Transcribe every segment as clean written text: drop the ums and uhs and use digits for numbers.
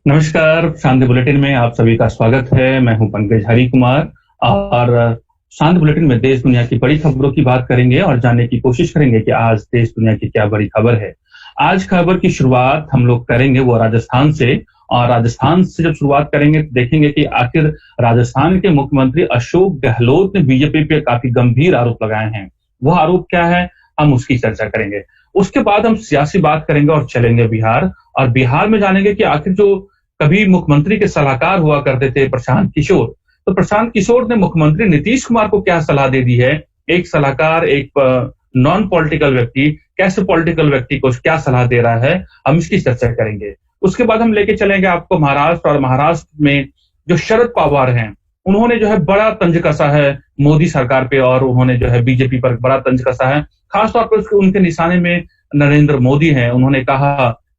नमस्कार, शांति बुलेटिन में आप सभी का स्वागत है। मैं हूं पंकज हरी कुमार और शांति बुलेटिन में देश दुनिया की बड़ी खबरों की बात करेंगे और जानने की कोशिश करेंगे कि आज देश दुनिया की क्या बड़ी खबर है। आज खबर की शुरुआत हम लोग करेंगे वो राजस्थान से। और राजस्थान से जब शुरुआत करेंगे तो देखेंगे कि आखिर राजस्थान के मुख्यमंत्री अशोक गहलोत ने बीजेपी पे काफी गंभीर आरोप लगाए हैं। वो आरोप क्या है, हम उसकी चर्चा करेंगे। उसके बाद हम सियासी बात करेंगे और चलेंगे बिहार। और बिहार में जानेंगे कि आखिर जो कभी मुख्यमंत्री के सलाहकार हुआ करते थे प्रशांत किशोर, तो प्रशांत किशोर ने मुख्यमंत्री नीतीश कुमार को क्या सलाह दे दी है। एक सलाहकार, एक नॉन पॉलिटिकल व्यक्ति कैसे पॉलिटिकल व्यक्ति को क्या सलाह दे रहा है, हम इसकी चर्चा करेंगे। उसके बाद हम लेके चलेंगे आपको महाराष्ट्र। और महाराष्ट्र में जो शरद पवार हैं, उन्होंने जो है बड़ा तंज कसा है मोदी सरकार पे और उन्होंने जो है बीजेपी पर बड़ा तंज कसा है। खासतौर पर उनके निशाने में नरेंद्र मोदी हैं। उन्होंने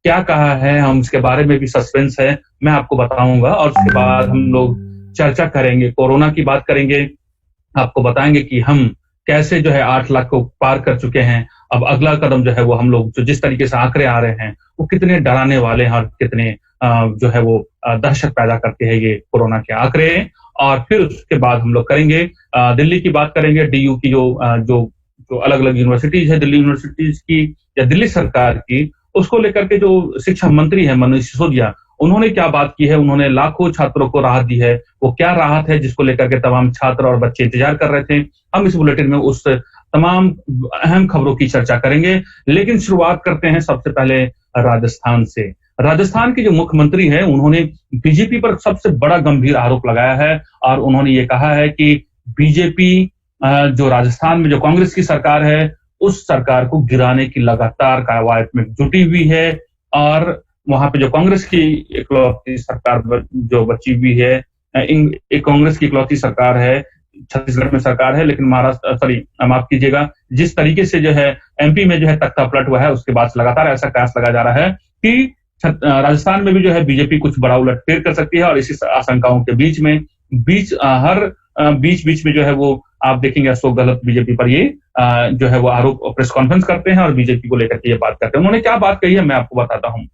क्या कहा है, हम उसके बारे में भी सस्पेंस है, मैं आपको बताऊंगा। और उसके बाद हम लोग चर्चा करेंगे, कोरोना की बात करेंगे, आपको बताएंगे कि हम कैसे जो है 8 लाख को पार कर चुके हैं। अब अगला कदम जो है वो हम लोग जो जिस तरीके से आंकड़े आ रहे हैं वो कितने डराने वाले हैं और कितने जो है वो दहशत पैदा करते हैं ये कोरोना के आंकड़े। और फिर उसके बाद हम लोग करेंगे दिल्ली की बात करेंगे, डीयू की जो अलग अलग यूनिवर्सिटीज है, दिल्ली यूनिवर्सिटीज की या दिल्ली सरकार की, उसको लेकर के जो शिक्षा मंत्री है मनीष सिसोदिया, उन्होंने क्या बात की है। उन्होंने लाखों छात्रों को राहत दी है। वो क्या राहत है जिसको लेकर के तमाम छात्र और बच्चे इंतजार कर रहे थे। हम इस बुलेटिन में उस तमाम अहम खबरों की चर्चा करेंगे। लेकिन शुरुआत करते हैं सबसे पहले राजस्थान से। राजस्थान के जो मुख्यमंत्री हैं, उन्होंने बीजेपी पर सबसे बड़ा गंभीर आरोप लगाया है और उन्होंने ये कहा है कि बीजेपी जो राजस्थान में जो कांग्रेस की सरकार है, उस सरकार को गिराने की लगातार कवायद में जुटी हुई है। और वहां पे जो कांग्रेस की इकलौती सरकार जो बची हुई है, एक कांग्रेस की इकलौती सरकार है, छत्तीसगढ़ में सरकार है, लेकिन महाराष्ट्र, सॉरी माफ कीजिएगा, जिस तरीके से जो है एमपी में जो है तख्ता पलट हुआ है, उसके बाद लगातार ऐसा कयास लगाया जा रहा है कि राजस्थान में भी जो है बीजेपी कुछ बड़ा उलटफेर कर सकती है। और इसी आशंकाओं के बीच बीच में जो है वो आप देखेंगे अशोक गहलोत बीजेपी पर ये जो है वो आरोप प्रेस कॉन्फ्रेंस करते हैं और बीजेपी को लेकर के ये बात करते हैं। उन्होंने क्या बात कही है मैं आपको बताता हूँ।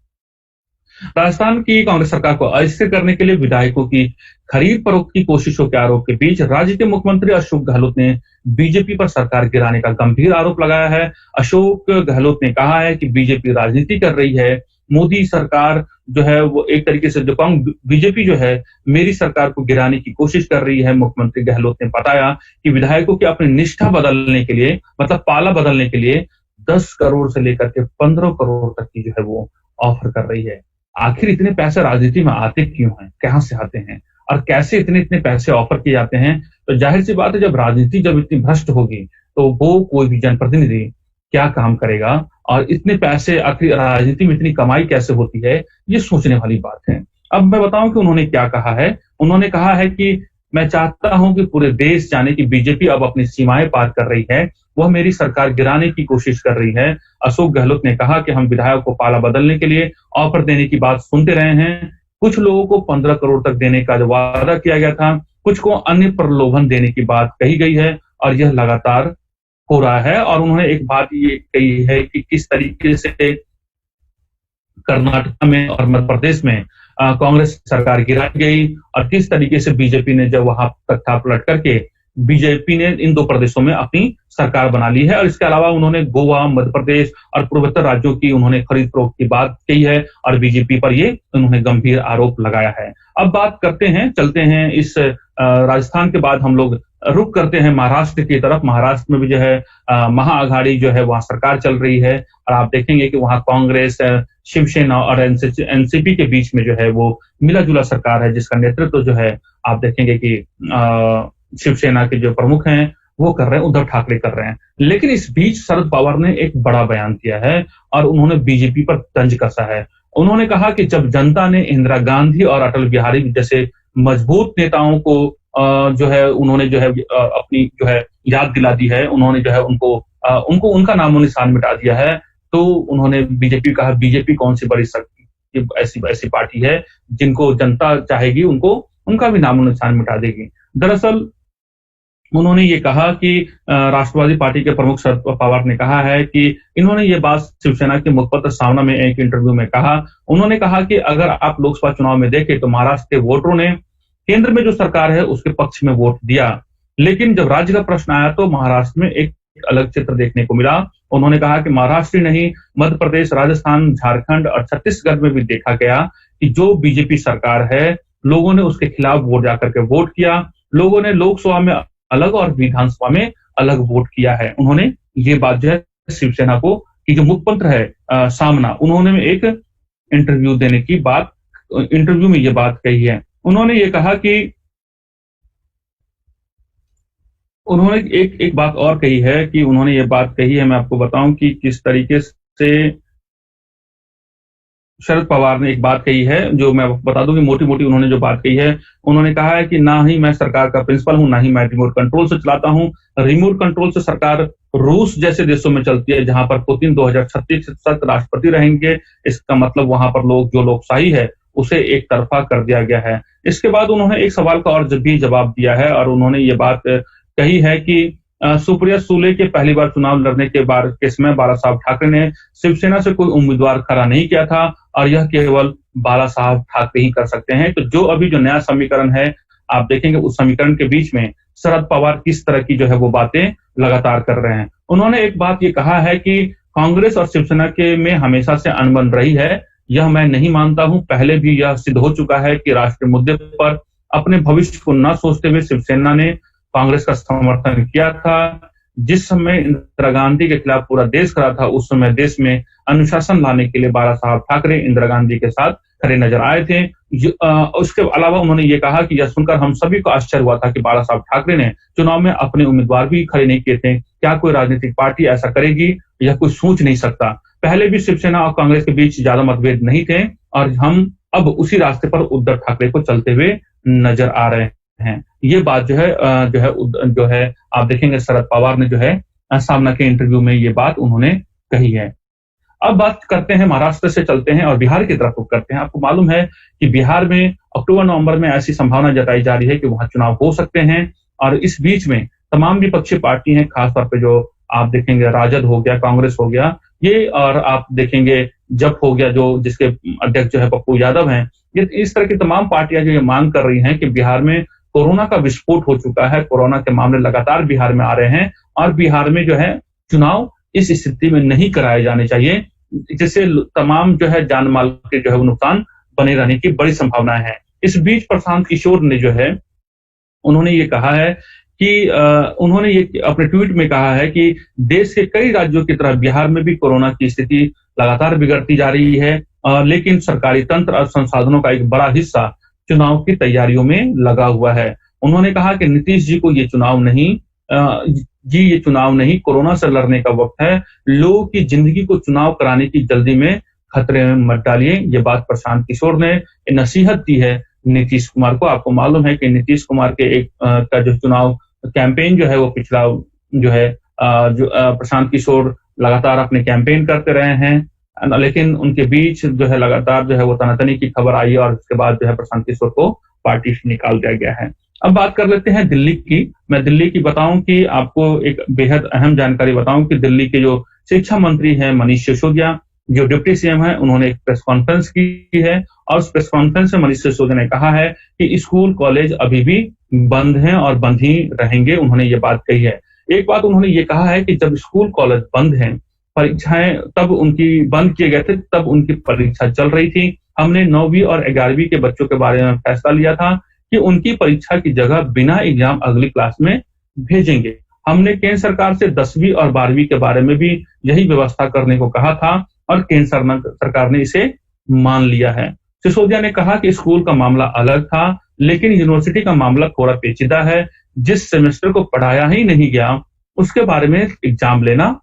राजस्थान की कांग्रेस सरकार को अस्थिर करने के लिए विधायकों की खरीद फरोख्त की कोशिशों के आरोप के बीच राज्य के मुख्यमंत्री अशोक गहलोत ने बीजेपी पर सरकार गिराने का गंभीर आरोप लगाया है। अशोक गहलोत ने कहा है कि बीजेपी राजनीति कर रही है। मोदी सरकार जो है वो एक तरीके से जो बीजेपी जो है मेरी सरकार को गिराने की कोशिश कर रही है। मुख्यमंत्री गहलोत ने बताया कि विधायकों की अपनी निष्ठा बदलने के लिए, मतलब पाला बदलने के लिए 10 करोड़ से लेकर के 15 करोड़ तक की जो है वो ऑफर कर रही है। आखिर इतने पैसे राजनीति में आते क्यों हैं, कहां से आते हैं और कैसे इतने इतने पैसे ऑफर किए जाते हैं। तो जाहिर सी बात है, जब राजनीति जब इतनी भ्रष्ट होगी तो वो कोई भी जनप्रतिनिधि क्या काम करेगा और इतने पैसे आखिर राजनीति में इतनी कमाई कैसे होती है, ये सोचने वाली बात है। अब मैं बताऊं कि उन्होंने क्या कहा है। उन्होंने कहा है कि मैं चाहता हूं कि पूरे देश जाने कि बीजेपी अब अपनी सीमाएं पार कर रही है, वह मेरी सरकार गिराने की कोशिश कर रही है। अशोक गहलोत ने कहा कि हम विधायक को पाला बदलने के लिए ऑफर देने की बात सुनते रहे हैं। कुछ लोगों को 15 करोड़ तक देने का जो वादा किया गया था, कुछ को अन्य प्रलोभन देने की बात कही गई है और यह लगातार हो रहा है। और उन्होंने एक बात ये कही है कि किस तरीके से कर्नाटक में और मध्य प्रदेश में कांग्रेस सरकार गिराई गई और किस तरीके से बीजेपी ने जब वहां तख्ता पलट करके बीजेपी ने इन 2 प्रदेशों में अपनी सरकार बना ली है। और इसके अलावा उन्होंने गोवा, मध्य प्रदेश और पूर्वोत्तर राज्यों की उन्होंने खरीद फरोख्त की बात कही है और बीजेपी पर ये उन्होंने गंभीर आरोप लगाया है। अब बात करते हैं, चलते हैं इस राजस्थान के बाद हम लोग रुक करते हैं महाराष्ट्र की तरफ। महाराष्ट्र में भी जो है महाअघाड़ी जो है वहां सरकार चल रही है और आप देखेंगे कि वहां कांग्रेस, शिवसेना और एनसीपी के बीच में जो है वो मिला जुला सरकार है, जिसका नेतृत्व जो है आप देखेंगे कि शिवसेना के जो प्रमुख हैं वो कर रहे हैं, उद्धव ठाकरे कर रहे हैं। लेकिन इस बीच शरद पवार ने एक बड़ा बयान दिया है और उन्होंने बीजेपी पर तंज कसा है। उन्होंने कहा कि जब जनता ने इंदिरा गांधी और अटल बिहारी जैसे मजबूत नेताओं को जो है उन्होंने जो है अपनी जो है याद दिला दी है, उन्होंने जो है उनको उनका नामो निशान मिटा दिया है, तो उन्होंने बीजेपी कहा बीजेपी कौन सी बड़ी शक्ति ऐसी ऐसी पार्टी है जिनको जनता चाहेगी उनको उनका भी नामो निशान मिटा देगी। दरअसल उन्होंने ये कहा कि राष्ट्रवादी पार्टी के प्रमुख शरद पवार ने कहा है कि इन्होंने ये बात शिवसेना के मुखपत्र सावना में एक इंटरव्यू में कहा। उन्होंने कहा कि अगर आप लोकसभा चुनाव में देखें तो महाराष्ट्र के वोटरों ने केंद्र में जो सरकार है उसके पक्ष में वोट दिया, लेकिन जब राज्य का प्रश्न आया तो महाराष्ट्र में एक अलग चित्र देखने को मिला। उन्होंने कहा कि महाराष्ट्र नहीं, मध्य प्रदेश, राजस्थान, झारखंड और छत्तीसगढ़ में भी देखा गया कि जो बीजेपी सरकार है, लोगों ने उसके खिलाफ वोट जाकर के वोट किया। लोगों ने लोकसभा में अलग और विधानसभा में अलग वोट किया है। उन्होंने ये बात जो है शिवसेना को कि जो मुखपत्र है सामना, उन्होंने एक इंटरव्यू में ये बात कही है। उन्होंने ये कहा कि उन्होंने एक बात और कही है कि उन्होंने ये बात कही है, मैं आपको बताऊं कि किस तरीके से शरद पवार ने एक बात कही है, जो मैं बता दूं कि मोटी-मोटी उन्होंने जो बात कही है, उन्होंने कहा है कि ना ही मैं सरकार का प्रिंसिपल हूं, ना ही मैं रिमोट कंट्रोल से चलाता हूं। रिमोट कंट्रोल से सरकार रूस जैसे देशों में चलती है, जहां पर पुतिन 2036 तक राष्ट्रपति रहेंगे। इसका मतलब वहां पर जो लोकशाही है, उसे एक तरफा कर दिया गया है। इसके बाद उन्होंने एक सवाल का और भी जवाब दिया है और उन्होंने ये बात कही है कि सुप्रिया सुले के पहली बार चुनाव लड़ने के समय बाला साहब ठाकरे ने शिवसेना से कोई उम्मीदवार खड़ा नहीं किया था और यह केवल बाला साहब ठाकरे ही कर सकते हैं। तो जो नया समीकरण है, आप देखेंगे उस समीकरण के बीच में शरद पवार किस तरह की जो है वो बातें लगातार कर रहे हैं। उन्होंने एक बात ये कहा है कि कांग्रेस और शिवसेना के में हमेशा से अनबन रही है, यह मैं नहीं मानता हूं। पहले भी यह सिद्ध हो चुका है कि राष्ट्रीय मुद्दे पर अपने भविष्य को न सोचते हुए शिवसेना ने कांग्रेस का समर्थन किया था। जिस समय इंदिरा गांधी के खिलाफ पूरा देश खड़ा था, उस समय देश में अनुशासन लाने के लिए बाला साहब ठाकरे इंदिरा गांधी के साथ खड़े नजर आए थे। उसके अलावा उन्होंने ये कहा कि यह सुनकर हम सभी को आश्चर्य हुआ था कि बाला साहब ठाकरे ने चुनाव में अपने उम्मीदवार भी खड़े नहीं किए थे। क्या कोई राजनीतिक पार्टी ऐसा करेगी, यह कोई सोच नहीं सकता। पहले भी शिवसेना और कांग्रेस के बीच ज्यादा मतभेद नहीं थे और हम अब उसी रास्ते पर उद्धव ठाकरे को चलते हुए नजर आ रहे हैं। ये बात जो है आप देखेंगे शरद पवार ने जो है सामना के इंटरव्यू में ये बात उन्होंने कही है। अब बात करते हैं, महाराष्ट्र से चलते हैं और बिहार की तरफ रुख करते हैं। आपको मालूम है कि बिहार में अक्टूबर-नवंबर में ऐसी संभावना जताई जा रही है कि वहां चुनाव हो सकते हैं और इस बीच में तमाम विपक्षी पार्टी हैं, खासतौर पे जो आप देखेंगे राजद हो गया, कांग्रेस हो गया, ये और आप देखेंगे जप हो गया, जो जिसके अध्यक्ष जो है पप्पू यादव हैं। ये इस तरह की तमाम पार्टियां जो ये मांग कर रही हैं कि बिहार में कोरोना का विस्फोट हो चुका है, कोरोना के मामले लगातार बिहार में आ रहे हैं और बिहार में जो है चुनाव इस स्थिति में नहीं कराए जाने चाहिए, जिससे तमाम जो है जान माल के जो है वो नुकसान बने रहने की बड़ी संभावनाएं हैं। इस बीच प्रशांत किशोर ने जो है उन्होंने ये कहा है कि उन्होंने ये अपने ट्वीट में कहा है कि देश के कई राज्यों की तरह बिहार में भी कोरोना की स्थिति लगातार बिगड़ती जा रही है, लेकिन सरकारी तंत्र और संसाधनों का एक बड़ा हिस्सा चुनाव की तैयारियों में लगा हुआ है। उन्होंने कहा कि नीतीश जी को ये चुनाव नहीं, कोरोना से लड़ने का वक्त है। लोगों की जिंदगी को चुनाव कराने की जल्दी में खतरे में मत डालिए। ये बात प्रशांत किशोर ने नसीहत दी है नीतीश कुमार को। आपको मालूम है कि नीतीश कुमार के का जो चुनाव कैंपेन जो है वो पिछला जो है प्रशांत किशोर लगातार अपने कैंपेन करते रहे हैं, लेकिन उनके बीच जो है लगातार जो है वो तनातनी की खबर आई और उसके बाद जो है प्रशांत किशोर को पार्टी से निकाल दिया गया है। अब बात कर लेते हैं दिल्ली की। मैं दिल्ली की बताऊं कि आपको एक बेहद अहम जानकारी बताऊं कि दिल्ली के जो शिक्षा मंत्री हैं मनीष सिसोदिया, जो डिप्टी सीएम है, उन्होंने एक प्रेस कॉन्फ्रेंस की है और उस प्रेस कॉन्फ्रेंस में मनीष सिसोदिया ने कहा है कि स्कूल कॉलेज अभी भी बंद हैं और बंद ही रहेंगे। उन्होंने ये बात कही है। एक बात उन्होंने ये कहा है कि जब स्कूल कॉलेज बंद हैं, परीक्षाएं तब उनकी बंद किए गए थे, तब उनकी परीक्षा चल रही थी। हमने 9वीं और 11वीं के बच्चों के बारे में फैसला लिया था कि उनकी परीक्षा की जगह बिना एग्जाम अगली क्लास में भेजेंगे। हमने केंद्र सरकार से 10वीं और 12वीं के बारे में भी यही व्यवस्था करने को कहा था और केंद्र सरकार ने इसे मान लिया है। सिसोदिया ने कहा कि स्कूल का मामला अलग था, लेकिन यूनिवर्सिटी का मामला थोड़ा पेचीदा है। जिस सेमेस्टर को पढ़ाया ही नहीं गया, उसके बारे में एग्जाम लेना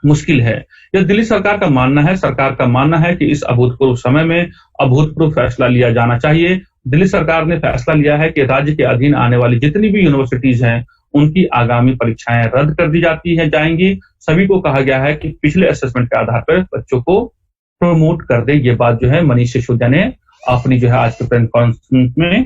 मुश्किल है। यह दिल्ली सरकार का मानना है। सरकार का मानना है कि इस अभूतपूर्व समय में अभूतपूर्व फैसला लिया जाना चाहिए। दिल्ली सरकार ने फैसला लिया है कि राज्य के अधीन आने वाली जितनी भी यूनिवर्सिटीज हैं, उनकी आगामी परीक्षाएं रद्द कर दी जाएंगी। सभी को कहा गया है कि पिछले असेसमेंट के आधार पर बच्चों को प्रमोट कर दे। ये बात जो है मनीष सिसोदिया ने अपनी जो है आज के प्रेस कॉन्फ्रेंस में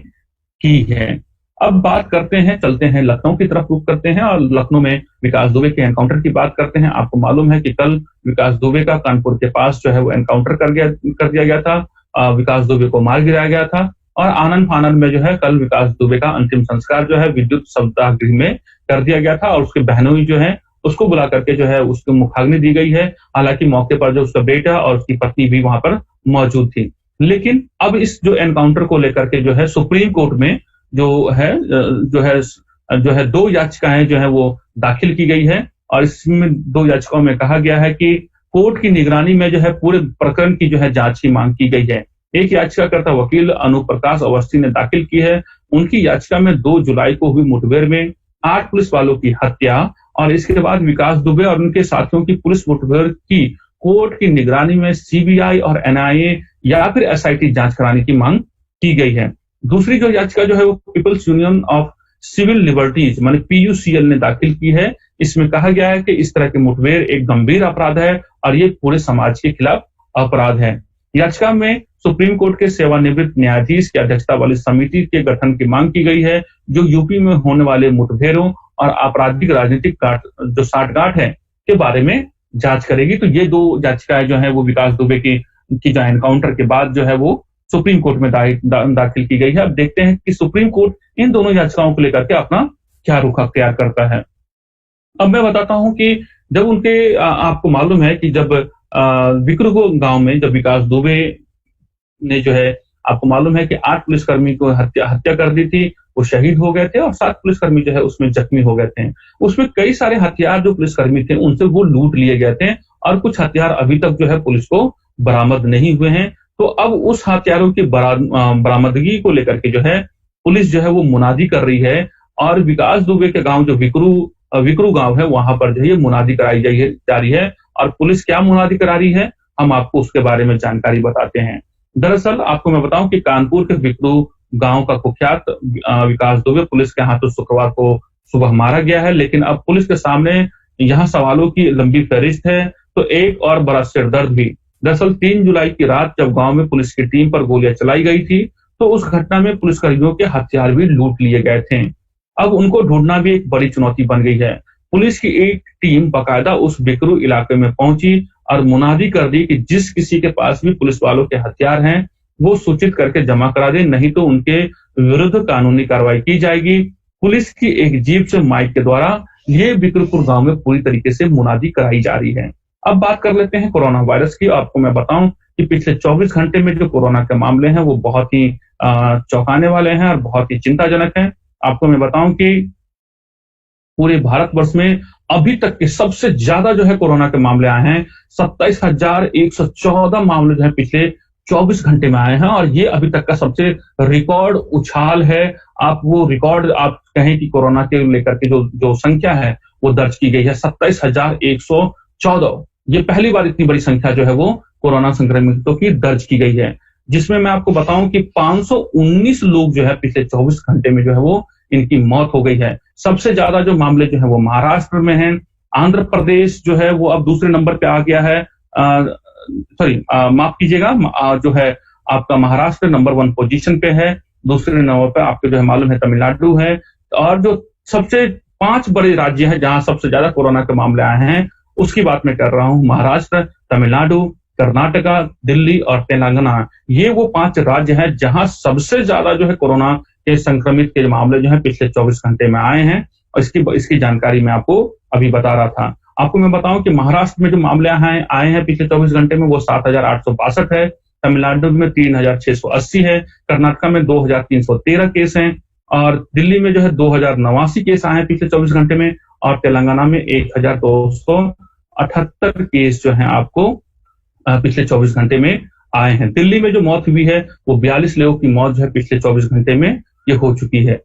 की है। अब बात करते हैं, चलते हैं लखनऊ की तरफ रुख करते हैं और लखनऊ में विकास दुबे के एनकाउंटर की बात करते हैं। आपको मालूम है कि कल विकास दुबे का कानपुर के पास जो है वो एनकाउंटर कर दिया गया था। विकास दुबे को मार गिराया गया था और आनंद फानंद में जो है कल विकास दुबे का अंतिम संस्कार जो है विद्युत सप्ताह गृह में कर दिया गया था और उसके बहनोई जो है उसको बुला करके जो है उसको मुखाग्नि दी गई है। हालांकि मौके पर जो उसका बेटा और उसकी पत्नी भी वहां पर मौजूद थी। लेकिन अब इस जो एनकाउंटर को लेकर के जो है सुप्रीम कोर्ट में जो है दो याचिकाएं जो है वो दाखिल की गई है और इसमें दो याचिकाओं में कहा गया है कि कोर्ट की निगरानी में जो है पूरे प्रकरण की जो है जांच की मांग की गई है। एक याचिकाकर्ता वकील अनूप प्रकाश अवस्थी ने दाखिल की है। उनकी याचिका में 2 जुलाई को हुई मुठभेड़ में 8 पुलिस वालों की हत्या और इसके बाद विकास दुबे और उनके साथियों की पुलिस मुठभेड़ की कोर्ट की निगरानी में सीबीआई और एनआईए या फिर एसआईटी जांच कराने की मांग की गई है। दूसरी जो याचिका जो है वो People's Union of Civil Liberties माने पीयूसीएल ने दाखिल की है। इसमें कहा गया है कि इस तरह की मुठभेड़ एक गंभीर अपराध है और ये पूरे समाज के खिलाफ अपराध है। याचिका में सुप्रीम कोर्ट के सेवानिवृत्त न्यायाधीश की अध्यक्षता वाली समिति के गठन की मांग की गई है जो यूपी में होने वाले मुठभेड़ों और आपराधिक राजनीतिक जो साठगांठ है के बारे में जांच करेगी। तो ये 2 याचिकाएं जो है वो विकास दुबे की जो एनकाउंटर के बाद जो है वो सुप्रीम कोर्ट में दाखिल की गई है। अब देखते हैं कि सुप्रीम कोर्ट इन दोनों याचिकाओं को लेकर के अपना क्या रुख अख्तियार करता है। अब मैं बताता हूं कि जब उनके आपको मालूम है कि जब विक्रु गांव में जब विकास दुबे ने जो है आपको मालूम है कि 8 पुलिसकर्मी को हत्या कर दी थी, वो शहीद हो गए थे और 7 पुलिसकर्मी जो है उसमें जख्मी हो गए थे। उसमें कई सारे हथियार जो पुलिसकर्मी थे उनसे वो लूट लिए गए थे और कुछ हथियार अभी तक जो है पुलिस को बरामद नहीं हुए हैं। तो अब उस हथियारों की बरामदगी को लेकर के जो है पुलिस जो है वो मुनादी कर रही है और विकास दुबे के गांव जो विक्रु गांव है वहां पर जो है मुनादी कराई जा रही है। और पुलिस क्या मुनादी करा रही है हम आपको उसके बारे में जानकारी बताते हैं। दरअसल आपको मैं बताऊं कि कानपुर के विक्रु गांव का कुख्यात विकास दुबे पुलिस के हाथों शुक्रवार को सुबह मारा गया है। लेकिन अब पुलिस के सामने यहाँ सवालों की लंबी फहरिस्त है तो एक और बड़ा सिरदर्द भी। दरअसल 3 जुलाई की रात जब गांव में पुलिस की टीम पर गोलियां चलाई गई थी तो उस घटना में पुलिसकर्मियों के हथियार भी लूट लिए गए थे। अब उनको ढूंढना भी एक बड़ी चुनौती बन गई है। पुलिस की एक टीम बाकायदा उस बिकरू इलाके में पहुंची और मुनादी कर दी कि जिस किसी के पास भी पुलिस वालों के हथियार हैं वो सूचित करके जमा करा दे, नहीं तो उनके विरुद्ध कानूनी कार्रवाई की जाएगी। पुलिस की एक जीप से माइक के द्वारा ये बिक्रपुर गांव में पूरी तरीके से मुनादी कराई जा रही है। अब बात कर लेते हैं कोरोना वायरस की। आपको मैं बताऊं कि पिछले 24 घंटे में जो कोरोना के मामले हैं वो बहुत ही चौंकाने वाले हैं और बहुत ही चिंताजनक हैं। आपको मैं बताऊं कि पूरे भारतवर्ष में अभी तक के सबसे ज्यादा जो है कोरोना के मामले आए हैं। 27,114 मामले जो है पिछले 24 घंटे में आए हैं और ये अभी तक का सबसे रिकॉर्ड उछाल है। आप वो रिकॉर्ड आप कहें कि कोरोना के लेकर के जो संख्या है वो दर्ज की गई है 27,114। ये पहली बार इतनी बड़ी संख्या जो है वो कोरोना संक्रमितों की दर्ज की गई है, जिसमें मैं आपको बताऊं कि 519 लोग जो है पिछले 24 घंटे में जो है वो इनकी मौत हो गई है। सबसे ज्यादा जो मामले जो है वो महाराष्ट्र में हैं। आंध्र प्रदेश जो है वो अब दूसरे नंबर पे आ गया है। माफ कीजिएगा, जो है आपका महाराष्ट्र नंबर 1 पोजीशन पे है। दूसरे नंबर पे आपको जो है मालूम है तमिलनाडु है। और जो सबसे 5 बड़े राज्य हैं जहां सबसे ज्यादा कोरोना के मामले आए हैं उसकी बात मैं कर रहा हूं। महाराष्ट्र, तमिलनाडु, कर्नाटका, दिल्ली और तेलंगाना, ये वो 5 राज्य हैं जहां सबसे ज्यादा जो है कोरोना के संक्रमित के मामले जो है पिछले 24 घंटे में आए हैं। और इसकी जानकारी मैं आपको अभी बता रहा था। आपको मैं बताऊं कि महाराष्ट्र में जो मामले आए हैं पिछले 24 घंटे में वो 7,862 है। तमिलनाडु में 3,680 है। कर्नाटका में 2,313 केस हैं और दिल्ली में जो है 2,089 केस आए हैं पिछले 24 घंटे में और तेलंगाना में 1,278 केस जो है आपको पिछले 24 घंटे में आए हैं। दिल्ली में जो मौत हुई है वो 42 लोगों की मौत जो है पिछले 24 घंटे में ये हो चुकी है।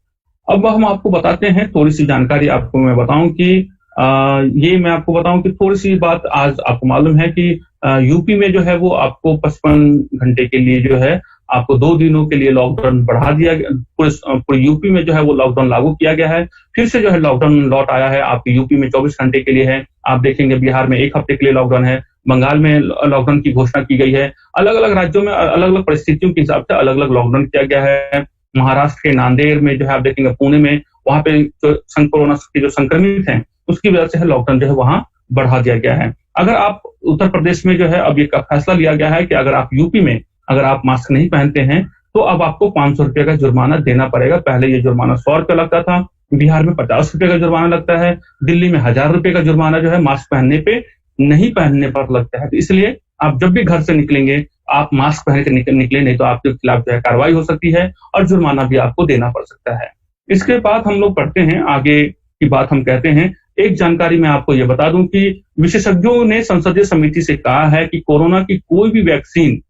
अब हम आपको बताते हैं थोड़ी सी जानकारी। आपको मैं बताऊं कि मैं आपको बताऊं कि थोड़ी सी बात आज आपको मालूम है कि यूपी में जो है वो आपको 55 घंटे के लिए जो है आपको 2 दिनों के लिए लॉकडाउन बढ़ा दिया गया। पूरे यूपी में जो है वो लॉकडाउन लागू किया गया है। फिर से जो है लॉकडाउन लौट आया है। आपके यूपी में 24 घंटे के लिए है। आप देखेंगे बिहार में 1 हफ्ते के लिए लॉकडाउन है। बंगाल में लॉकडाउन की घोषणा की गई है। अलग अलग राज्यों में अलग अलग परिस्थितियों के हिसाब से अलग अलग लॉकडाउन किया गया है। महाराष्ट्र के नांदेड़ में जो है आप देखेंगे, पुणे में, वहां पे जो कोरोना के जो संक्रमित हैं उसकी वजह से है लॉकडाउन जो है वहां बढ़ा दिया गया है। अगर आप उत्तर प्रदेश में जो है अब ये फैसला लिया गया है कि अगर आप यूपी में अगर आप मास्क नहीं पहनते हैं तो अब आपको 500 रुपए का जुर्माना देना पड़ेगा। पहले ये जुर्माना 100 रुपया लगता था, बिहार में 50 रुपए का जुर्माना लगता है, दिल्ली में 1000 रुपए का जुर्माना जो है मास्क पहनने पे नहीं पहनने पर लगता है। तो इसलिए आप जब भी घर से निकलेंगे आप मास्क पहन के निकले, नहीं तो आपके खिलाफ जो है कार्रवाई हो सकती है और जुर्माना भी आपको देना पड़ सकता है। इसके बाद हम लोग पढ़ते हैं आगे की बात, हम कहते हैं एक जानकारी मैं आपको ये बता दूं कि विशेषज्ञों ने संसदीय समिति से कहा है कि कोरोना की कोई भी वैक्सीन,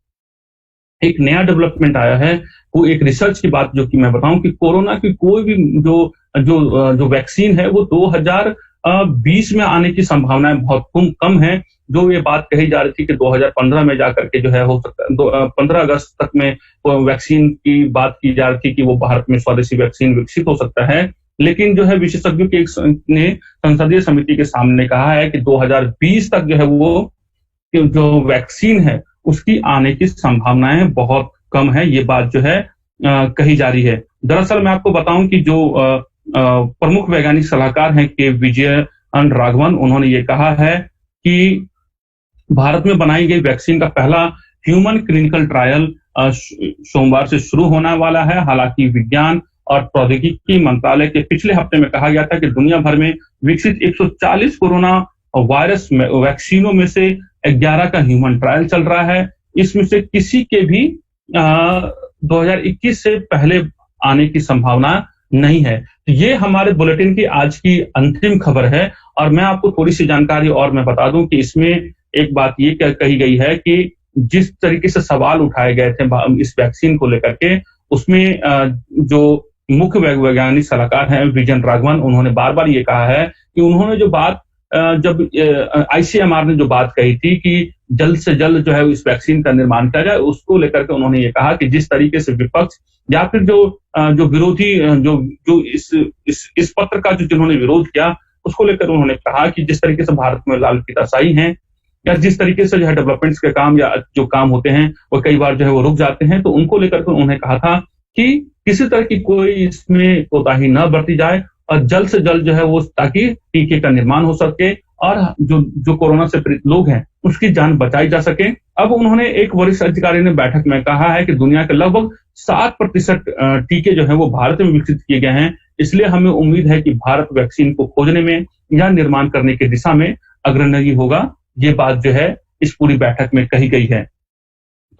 एक नया डेवलपमेंट आया है, वो एक रिसर्च की बात जो कि मैं बताऊं कि कोरोना की कोई भी जो वैक्सीन है वो 2020 में आने की संभावनाएं बहुत कम है। जो ये बात कही जा रही थी कि 2015 में जाकर के जो है हो सकता है 15 अगस्त तक में वैक्सीन की बात की जा रही थी कि वो भारत में स्वदेशी वैक्सीन विकसित हो सकता है, लेकिन जो है विशेषज्ञों के ने संसदीय समिति के सामने कहा है कि 2020 तक जो है वो जो वैक्सीन है उसकी आने की संभावनाएं बहुत कम है। ये बात जो है कही जा रही है। दरअसल मैं आपको बताऊं कि जो प्रमुख वैज्ञानिक सलाहकार हैं के विजयन राघवन, उन्होंने ये कहा है कि भारत में बनाई गई वैक्सीन का पहला ह्यूमन क्लिनिकल ट्रायल सोमवार से शुरू होने वाला है। हालांकि विज्ञान और प्रौद्योगिकी मंत्रालय के पिछले हफ्ते में कहा गया था कि दुनिया भर में विकसित 140 कोरोना वायरस वैक्सीनों में से 11 का ह्यूमन ट्रायल चल रहा है। इसमें से किसी के भी 2021 से पहले आने की संभावना नहीं है। तो ये हमारे बुलेटिन की आज की अंतिम खबर है और मैं आपको थोड़ी सी जानकारी और मैं बता दूं कि इसमें एक बात ये कही गई है कि जिस तरीके से सवाल उठाए गए थे इस वैक्सीन को लेकर के, उसमें जो मुख्य वैज्ञानिक सलाहकार हैं विजयन राघवन, उन्होंने बार बार ये कहा है कि उन्होंने जो बात जब आईसीएमआर ने जो बात कही थी कि जल्द से जल्द जो है इस वैक्सीन का निर्माण किया जाए, उसको लेकर के उन्होंने ये कहा कि जिस तरीके से विपक्ष या फिर जो विरोधी जो इस पत्र का जो जिन्होंने विरोध किया उसको लेकर उन्होंने कहा कि जिस तरीके से भारत में लाल फीताशाही है या जिस तरीके से जो है डेवलपमेंट्स के काम या जो काम होते हैं वो कई बार जो है वो रुक जाते हैं, तो उनको लेकर के उन्होंने कहा था कि किसी तरह की कोई इसमें कोताही न बरती जाए और जल्द से जल्द जो है वो ताकि टीके का निर्माण हो सके और जो कोरोना से पीड़ित लोग हैं उसकी जान बचाई जा सके। अब उन्होंने एक वरिष्ठ अधिकारी ने बैठक में कहा है कि दुनिया के लगभग 7% टीके जो है वो भारत में विकसित किए गए हैं, इसलिए हमें उम्मीद है कि भारत वैक्सीन को खोजने में या निर्माण करने की दिशा में अग्रणी होगा। ये बात जो है इस पूरी बैठक में कही गई है।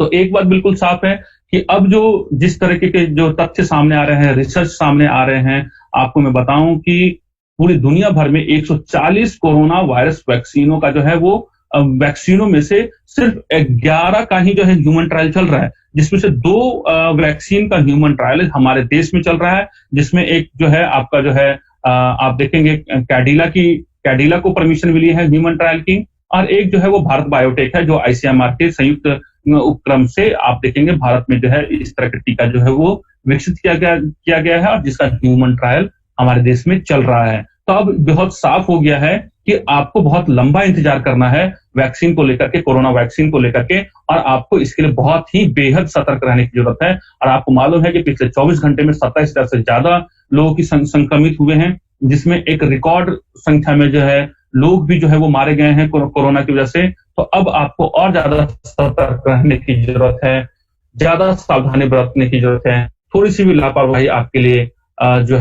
तो एक बात बिल्कुल साफ है कि अब जो जिस तरीके के जो तथ्य सामने आ रहे हैं, रिसर्च सामने आ रहे हैं, आपको मैं बताऊं कि पूरी दुनिया भर में 140 कोरोना वायरस वैक्सीनों का जो है वो वैक्सीनों में से सिर्फ 11 का ही जो है ह्यूमन ट्रायल चल रहा है, जिसमें से 2 वैक्सीन का ह्यूमन ट्रायल हमारे देश में चल रहा है, जिसमें एक जो है आपका जो है आप देखेंगे कैडिला को परमिशन मिली है ह्यूमन ट्रायल की, और एक जो है वो भारत बायोटेक है जो आईसीएमआर के संयुक्त उपक्रम से आप देखेंगे भारत में जो है इस तरह का टीका जो है वो विकसित किया गया है और जिसका ह्यूमन ट्रायल हमारे देश में चल रहा है। तो अब बहुत साफ हो गया है कि आपको बहुत लंबा इंतजार करना है वैक्सीन को लेकर के, कोरोना वैक्सीन को लेकर के, और आपको इसके लिए बहुत ही बेहद सतर्क रहने की जरूरत है। और आपको मालूम है कि पिछले 24 घंटे में 27,000 से ज्यादा लोगों की संक्रमित हुए हैं, जिसमें एक रिकॉर्ड संख्या में जो है लोग भी जो है वो मारे गए हैं कोरोना की वजह से। तो अब आपको और ज्यादा सतर्क रहने की जरूरत है, ज्यादा सावधानी बरतने की जरूरत है। थोड़ी सी भी लापरवाही आपके लिए जो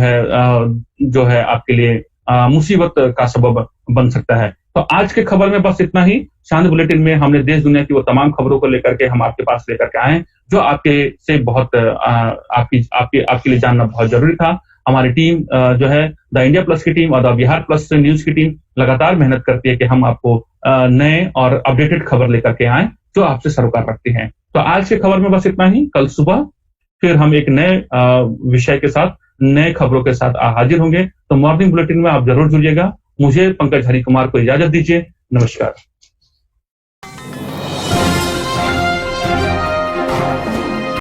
है आपके लिए मुसीबत का सबब बन सकता है। तो आज के खबर में बस इतना ही। शांति बुलेटिन में हमने देश दुनिया की वो तमाम खबरों को लेकर के हम आपके पास लेकर के आए जो आपके से बहुत आपके लिए जानना बहुत जरूरी था। हमारी टीम जो है द इंडिया प्लस की टीम और द बिहार प्लस न्यूज की टीम लगातार मेहनत करती है कि हम आपको नए और अपडेटेड खबर लेकर के आए जो आपसे सरोकार रखते हैं। तो आज के खबर में बस इतना ही। कल सुबह फिर हम एक नए विषय के साथ, नए खबरों के साथ हाजिर होंगे। तो मॉर्निंग बुलेटिन में आप जरूर जुड़िएगा। मुझे पंकज हरिकुमार को इजाजत दीजिए। नमस्कार।